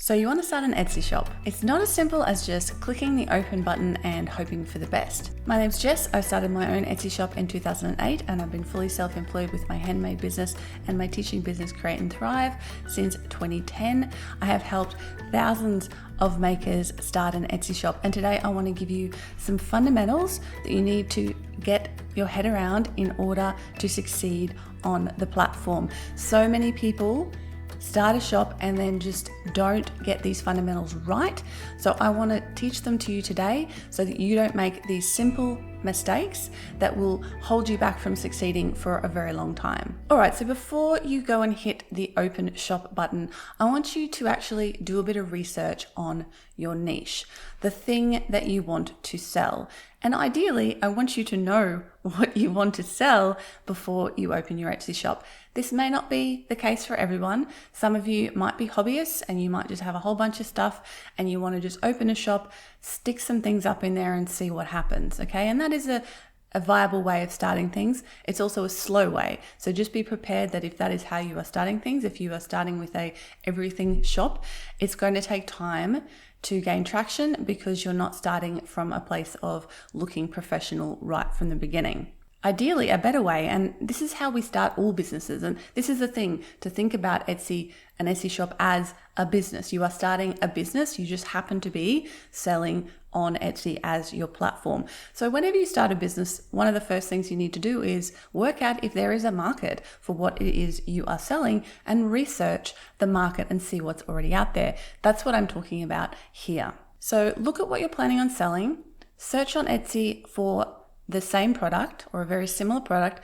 So you want to start an Etsy shop. It's not as simple as just clicking the open button and hoping for the best. My name's Jess. I started my own Etsy shop in 2008 and I've been fully self-employed with my handmade business and my teaching business Create and Thrive since 2010. I have helped thousands of makers start an Etsy shop, and today I want to give you some fundamentals that you need to get your head around in order to succeed on the platform. So many people start a shop and then just don't get these fundamentals right. So I want to teach them to you today so that you don't make these simple mistakes that will hold you back from succeeding for a very long time. All right, so before you go and hit the open shop button, I want you to actually do a bit of research on your niche, the thing that you want to sell. And ideally, I want you to know what you want to sell before you open your Etsy shop. This may not be the case for everyone. Some of you might be hobbyists and you might just have a whole bunch of stuff and you want to just open a shop, stick some things up in there and see what happens, okay? And that is a viable way of starting things. It's also a slow way. So just be prepared that if that is how you are starting things, if you are starting with a everything shop, it's going to take time to gain traction because you're not starting from a place of looking professional right from the beginning. Ideally, a better way, and this is how we start all businesses, and this is the thing, to think about Etsy, an Etsy shop as a business. You are starting a business, you just happen to be selling on Etsy as your platform. So whenever you start a business, one of the first things you need to do is work out if there is a market for what it is you are selling and research the market and see what's already out there. That's what I'm talking about here. So look at what you're planning on selling, search on Etsy for the same product or a very similar product,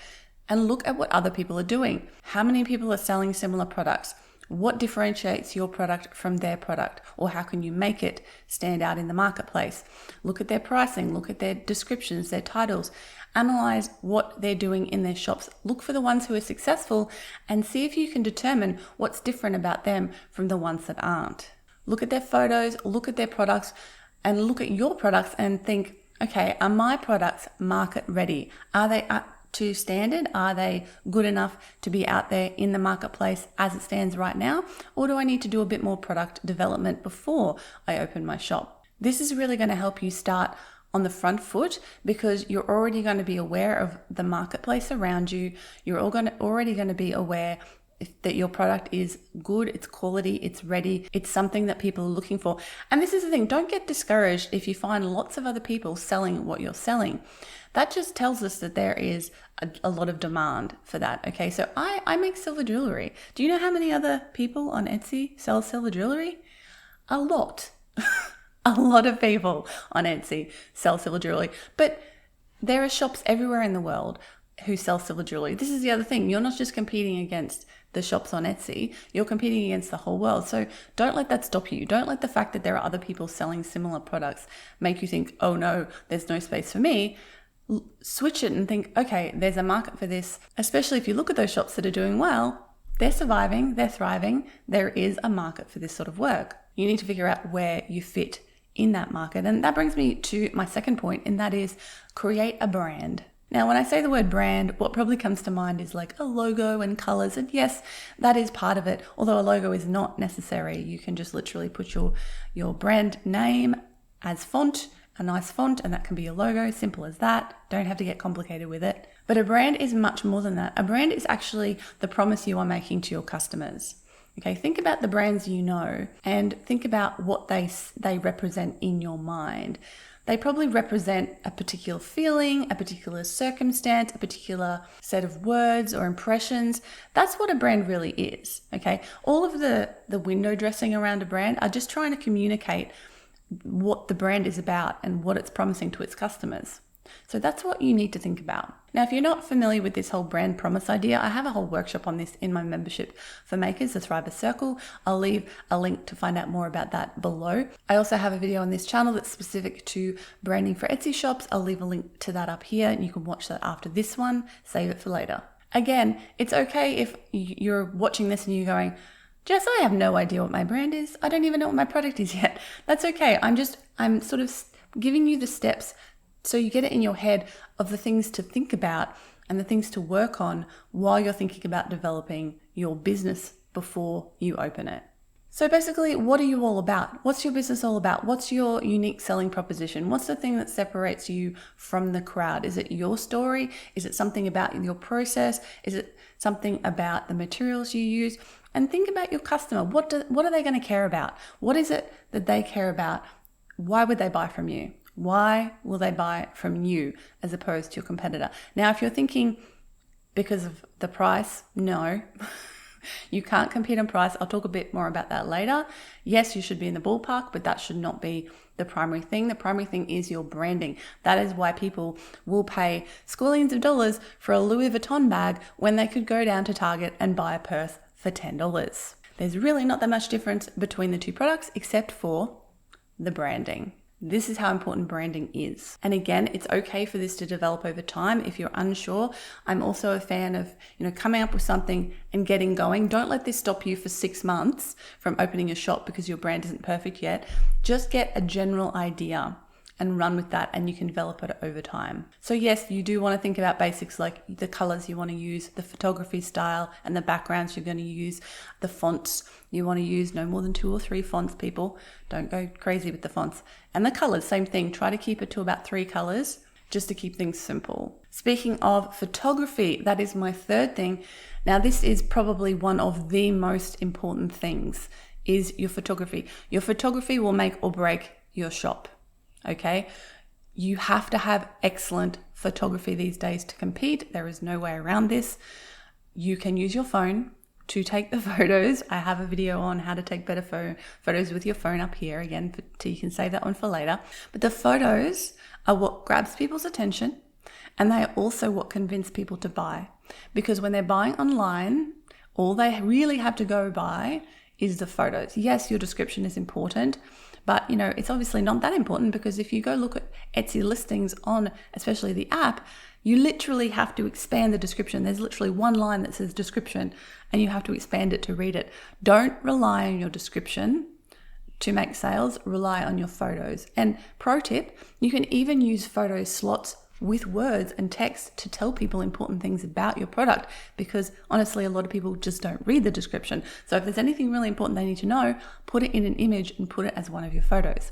and look at what other people are doing. How many people are selling similar products? What differentiates your product from their product? Or how can you make it stand out in the marketplace? Look at their pricing, look at their descriptions, their titles, analyze what they're doing in their shops. Look for the ones who are successful and see if you can determine what's different about them from the ones that aren't. Look at their photos, look at their products, and look at your products and think, okay, are my products market ready? Are they up to standard? Are they good enough to be out there in the marketplace as it stands right now? Or do I need to do a bit more product development before I open my shop? This is really going to help you start on the front foot because you're already going to be aware of the marketplace around you. You're already going to be aware that your product is good, it's quality, it's ready, it's something that people are looking for. And this is the thing, don't get discouraged if you find lots of other people selling what you're selling. That just tells us that there is a lot of demand for that, okay? So I make silver jewelry. Do you know how many other people on Etsy sell silver jewelry? A lot. A lot of people on Etsy sell silver jewelry. But there are shops everywhere in the world who sell silver jewelry. This is the other thing. You're not just competing against the shops on Etsy, you're competing against the whole world. So don't let that stop you. Don't let the fact that there are other people selling similar products make you think, oh no, there's no space for me. Switch it and think, okay, there's a market for this. Especially if you look at those shops that are doing well, they're surviving, they're thriving. There is a market for this sort of work. You need to figure out where you fit in that market. And that brings me to my second point, and that is create a brand. Now, when I say the word brand, what probably comes to mind is like a logo and colors. And yes, that is part of it. Although a logo is not necessary. You can just literally put your brand name as font, a nice font, and that can be your logo. Simple as that. Don't have to get complicated with it. But a brand is much more than that. A brand is actually the promise you are making to your customers. Okay, think about the brands you know and think about what they represent in your mind. They probably represent a particular feeling, a particular circumstance, a particular set of words or impressions. That's what a brand really is, okay? All of the window dressing around a brand are just trying to communicate what the brand is about and what it's promising to its customers. So that's what you need to think about. Now, if you're not familiar with this whole brand promise idea, I have a whole workshop on this in my membership for makers, the Thriver Circle. I'll leave a link to find out more about that below. I also have a video on this channel that's specific to branding for Etsy shops. I'll leave a link to that up here and you can watch that after this one. Save it for later. Again, it's okay if you're watching this and you're going, Jess, I have no idea what my brand is. I don't even know what my product is yet. That's okay. I'm sort of giving you the steps so you get it in your head of the things to think about and the things to work on while you're thinking about developing your business before you open it. So basically, what are you all about? What's your business all about? What's your unique selling proposition? What's the thing that separates you from the crowd? Is it your story? Is it something about your process? Is it something about the materials you use? And think about your customer. What are they going to care about? What is it that they care about? Why would they buy from you? Why will they buy from you as opposed to your competitor? Now, if you're thinking because of the price, no. You can't compete on price. I'll talk a bit more about that later. Yes, you should be in the ballpark, but that should not be the primary thing. The primary thing is your branding. That is why people will pay squillions of dollars for a Louis Vuitton bag when they could go down to Target and buy a purse for $10. There's really not that much difference between the two products except for the branding. This is how important branding is. And again, it's okay for this to develop over time if you're unsure. I'm also a fan of, coming up with something and getting going. Don't let this stop you for 6 months from opening a shop because your brand isn't perfect yet. Just get a general idea and run with that, and you can develop it over time. So yes, you do want to think about basics like the colors you want to use, the photography style and the backgrounds you're going to use, the fonts you want to use, no more than 2 or 3 fonts, people. Don't go crazy with the fonts. And the colors, same thing. Try to keep it to about 3 colors just to keep things simple. Speaking of photography, that is my third thing. Now, this is probably one of the most important things, is your photography. Your photography will make or break your shop. Okay, you have to have excellent photography these days to compete. There is no way around this. You can use your phone to take the photos. I have a video on how to take better photos with your phone up here again, so you can save that one for later. But the photos are what grabs people's attention, and they are also what convince people to buy. Because when they're buying online, all they really have to go by is the photos. Yes, your description is important, but it's obviously not that important, because if you go look at Etsy listings on especially the app, you literally have to expand the description. There's literally one line that says description and you have to expand it to read it. Don't rely on your description to make sales, rely on your photos. And pro tip, you can even use photo slots with words and text to tell people important things about your product, because honestly, a lot of people just don't read the description. So if there's anything really important they need to know, put it in an image and put it as one of your photos.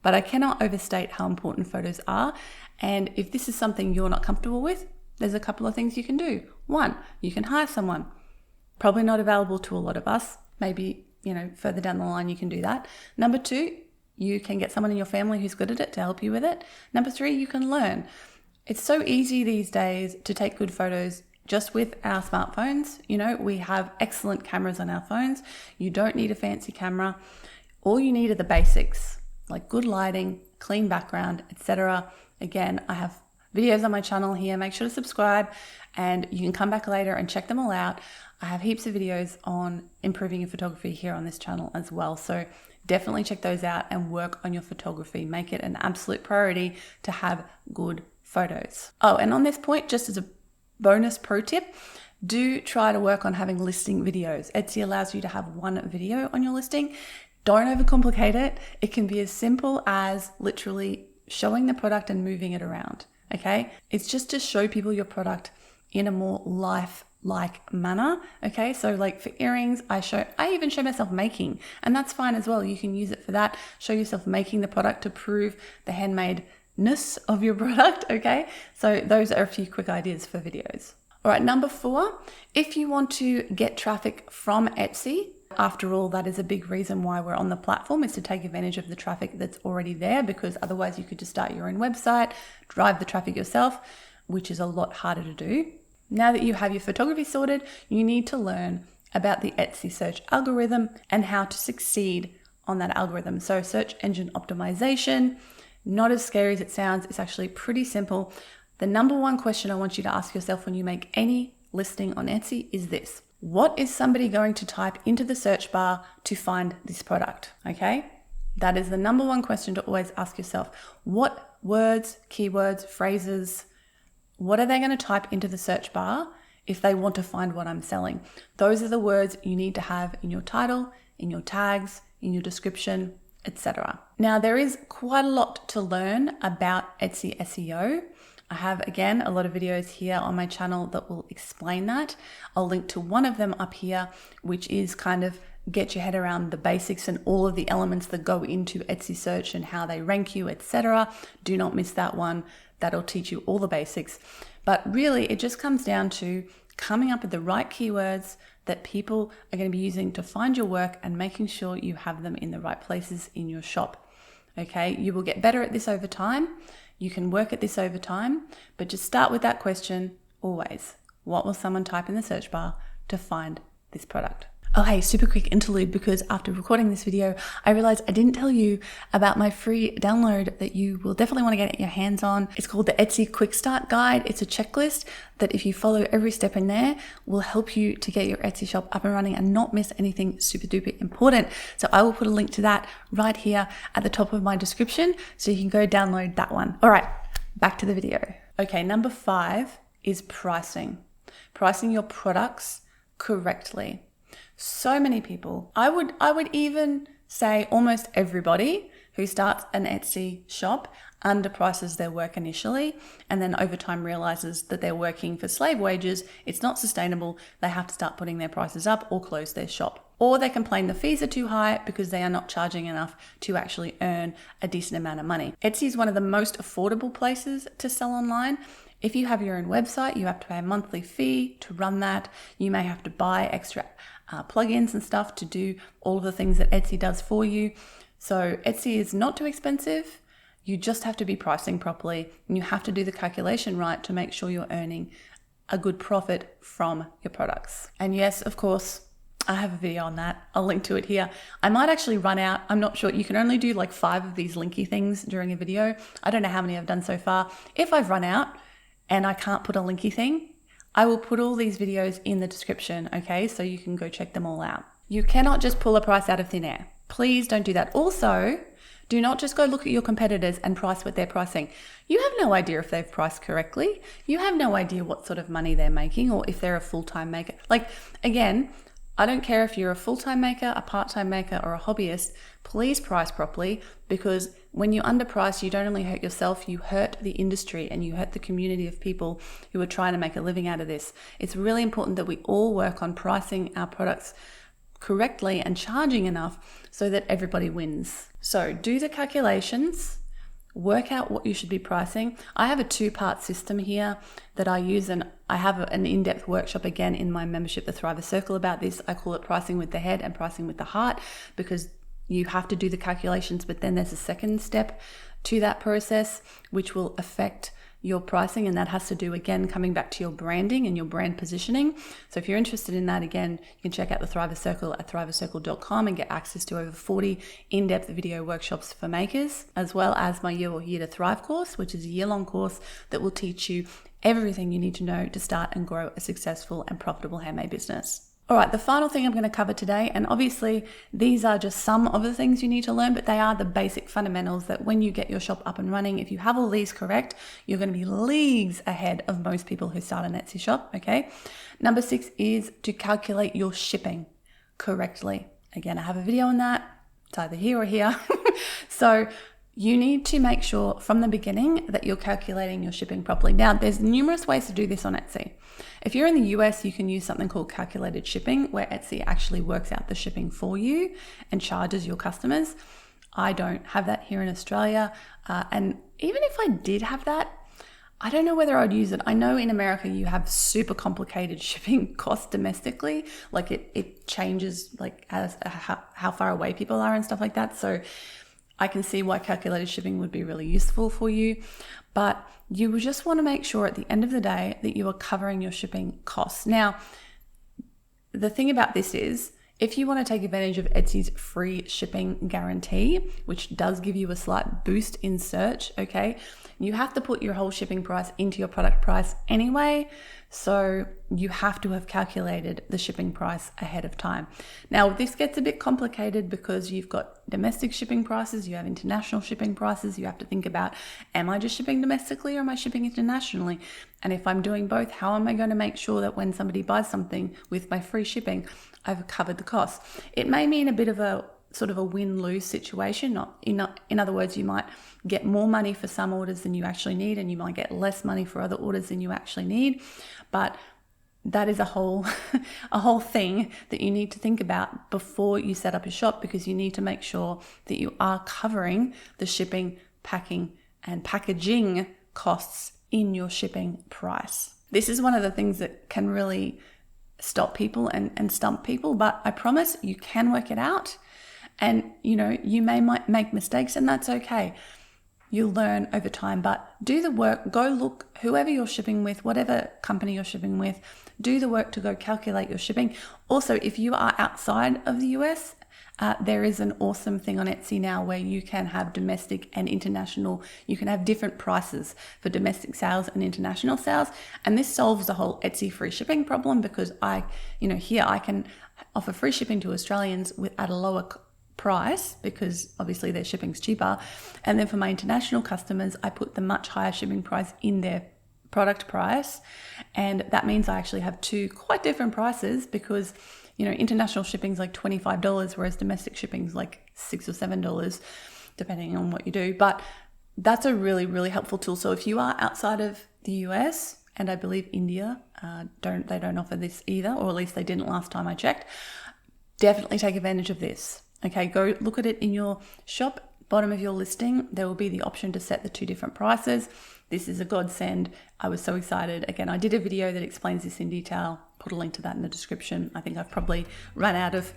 But I cannot overstate how important photos are. And if this is something you're not comfortable with, there's a couple of things you can do. 1, you can hire someone. Probably not available to a lot of us. Maybe, further down the line you can do that. Number 2, you can get someone in your family who's good at it to help you with it. Number 3, you can learn. It's so easy these days to take good photos just with our smartphones. We have excellent cameras on our phones. You don't need a fancy camera. All you need are the basics, like good lighting, clean background, etc. Again, I have videos on my channel here. Make sure to subscribe, and you can come back later and check them all out. I have heaps of videos on improving your photography here on this channel as well. So definitely check those out and work on your photography. Make it an absolute priority to have good photos. Oh, and on this point, just as a bonus pro tip, do try to work on having listing videos. Etsy allows you to have 1 video on your listing. Don't overcomplicate it. It can be as simple as literally showing the product and moving it around. Okay? It's just to show people your product in a more life-like manner. Okay? So like for earrings, I even show myself making, and that's fine as well. You can use it for that. Show yourself making the product to prove the handmade of your product. Okay, so those are a few quick ideas for videos. All right, number 4, if you want to get traffic from Etsy, after all, that is a big reason why we're on the platform, is to take advantage of the traffic that's already there, because otherwise you could just start your own website, drive the traffic yourself, which is a lot harder to do. Now that you have your photography sorted, you need to learn about the Etsy search algorithm and how to succeed on that algorithm. So search engine optimization, not as scary as it sounds. It's actually pretty simple. The number 1 question I want you to ask yourself when you make any listing on Etsy is this: what is somebody going to type into the search bar to find this product? Okay, that is the number 1 question to always ask yourself. What words, keywords, phrases, what are they going to type into the search bar if they want to find what I'm selling? Those are the words you need to have in your title, in your tags, in your description, etc. Now, there is quite a lot to learn about Etsy SEO. I have, again, a lot of videos here on my channel that will explain that. I'll link to one of them up here, which is kind of get your head around the basics and all of the elements that go into Etsy search and how they rank you, etc., do not miss that one. That'll teach you all the basics. But really, it just comes down to coming up with the right keywords that people are going to be using to find your work and making sure you have them in the right places in your shop. Okay, you will get better at this over time. You can work at this over time, but just start with that question always. What will someone type in the search bar to find this product? Oh, hey, super quick interlude, because after recording this video, I realized I didn't tell you about my free download that you will definitely want to get your hands on. It's called the Etsy Quick Start Guide. It's a checklist that if you follow every step in there will help you to get your Etsy shop up and running and not miss anything super duper important. So I will put a link to that right here at the top of my description so you can go download that one. All right, back to the video. Okay, number 5 is pricing. Pricing your products correctly. So many people, I would even say almost everybody who starts an Etsy shop underprices their work initially and then over time realizes that they're working for slave wages. It's not sustainable. They have to start putting their prices up or close their shop. Or they complain the fees are too high because they are not charging enough to actually earn a decent amount of money. Etsy is one of the most affordable places to sell online. If you have your own website, you have to pay a monthly fee to run that. You may have to buy extra plugins and stuff to do all of the things that Etsy does for you. So Etsy is not too expensive. You just have to be pricing properly and you have to do the calculation right to make sure you're earning a good profit from your products. And yes, of course, I have a video on that. I'll link to it here. I might actually run out. I'm not sure. You can only do like 5 of these linky things during a video. I don't know how many I've done so far. If I've run out and I can't put a linky thing, I will put all these videos in the description, okay? So you can go check them all out. You cannot just pull a price out of thin air. Please don't do that. Also, do not just go look at your competitors and price what they're pricing. You have no idea if they've priced correctly. You have no idea what sort of money they're making or if they're a full-time maker. Like, again, I don't care if you're a full-time maker, a part-time maker, or a hobbyist, please price properly, because when you underprice, you don't only hurt yourself, you hurt the industry and you hurt the community of people who are trying to make a living out of this. It's really important that we all work on pricing our products correctly and charging enough so that everybody wins. So do the calculations. Work out what you should be pricing. I have a 2-part system here that I use, and I have an in-depth workshop again in my membership, the Thriver Circle, about this. I call it pricing with the head and pricing with the heart, because you have to do the calculations, but then there's a second step to that process which will affect your pricing, and that has to do, again, coming back to your branding and your brand positioning. So if you're interested in that, again, you can check out the Thriver Circle at thrivercircle.com and get access to over 40 in-depth video workshops for makers, as well as my Year to Thrive course, which is a year-long course that will teach you everything you need to know to start and grow a successful and profitable handmade business. All right, the final thing I'm going to cover today, and obviously these are just some of the things you need to learn, but they are the basic fundamentals that when you get your shop up and running, if you have all these correct, you're going to be leagues ahead of most people who start an Etsy shop, okay? Number 6 is to calculate your shipping correctly. Again, I have a video on that. It's either here or here. So you need to make sure from the beginning that you're calculating your shipping properly. Now, there's numerous ways to do this on Etsy. If you're in the US, you can use something called calculated shipping, where Etsy actually works out the shipping for you and charges your customers. I don't have that here in Australia. And even if I did have that, I don't know whether I'd use it. I know in America you have super complicated shipping costs domestically. Like it changes like as how far away people are and stuff like that. So I can see why calculated shipping would be really useful for you, but you just want to make sure at the end of the day that you are covering your shipping costs. Now, the thing about this is, if you want to take advantage of Etsy's free shipping guarantee, which does give you a slight boost in search, okay, you have to put your whole shipping price into your product price anyway. So you have to have calculated the shipping price ahead of time. Now, this gets a bit complicated because you've got domestic shipping prices, you have international shipping prices. You have to think about, am I just shipping domestically or am I shipping internationally? And if I'm doing both, how am I going to make sure that when somebody buys something with my free shipping, I've covered the cost? It may mean a bit of a sort of a win-lose situation. In other words, you might get more money for some orders than you actually need, and you might get less money for other orders than you actually need. But that is a whole a whole thing that you need to think about before you set up a shop, because you need to make sure that you are covering the shipping, packing, and packaging costs in your shipping price. This is one of the things that can really stop people and stump people, but I promise you can work it out. And you might make mistakes, and that's okay. You'll learn over time, but do the work. Go look, whoever you're shipping with, whatever company you're shipping with, do the work to go calculate your shipping. Also, if you are outside of the US, there is an awesome thing on Etsy now where you can have domestic and international. You can have different prices for domestic sales and international sales. And this solves the whole Etsy free shipping problem, because here I can offer free shipping to Australians at a lower price, because obviously their shipping's cheaper. And then for my international customers, I put the much higher shipping price in their product price. And that means I actually have two quite different prices, because international shipping's like $25, whereas domestic shipping's like $6 or $7, depending on what you do. But that's a really, really helpful tool. So if you are outside of the US, and I believe India, they don't offer this either, or at least they didn't last time I checked, definitely take advantage of this. Okay, go look at it in your shop. Bottom of your listing, there will be the option to set the two different prices. This is a godsend. I was so excited. Again, I did a video that explains this in detail. Put a link to that in the description. I think I've probably run out of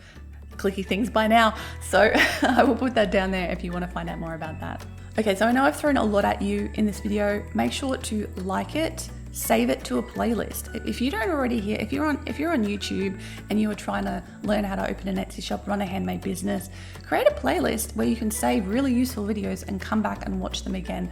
clicky things by now, so I will put that down there if you want to find out more about that. Okay, so I know I've thrown a lot at you in this video. Make sure to like it, save it to a playlist. If you don't already hear, if you're on YouTube and you are trying to learn how to open an Etsy shop, run a handmade business, create a playlist where you can save really useful videos and come back and watch them again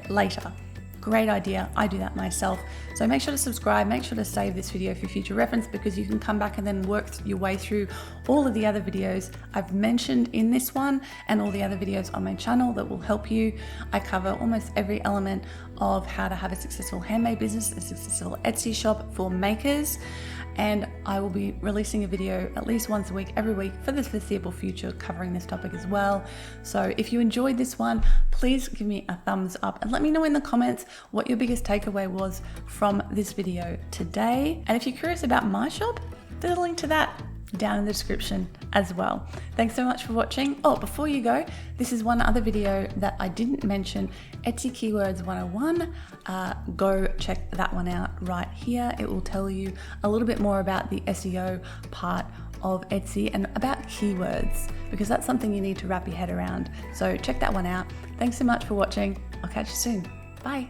later. Great idea. I do that myself. So make sure to subscribe, make sure to save this video for future reference, because you can come back and then work your way through all of the other videos I've mentioned in this one and all the other videos on my channel that will help you. I cover almost every element of how to have a successful handmade business, a successful Etsy shop for makers. And I will be releasing a video at least once a week, every week for the foreseeable future, covering this topic as well. So if you enjoyed this one, please give me a thumbs up and let me know in the comments what your biggest takeaway was from this video today. And if you're curious about my shop, there's a link to that down in the description as well. Thanks so much for watching. Oh, before you go, this is one other video that I didn't mention, Etsy Keywords 101. Go check that one out right here. It will tell you a little bit more about the SEO part of Etsy and about keywords, because that's something you need to wrap your head around. So check that one out. Thanks so much for watching. I'll catch you soon. Bye.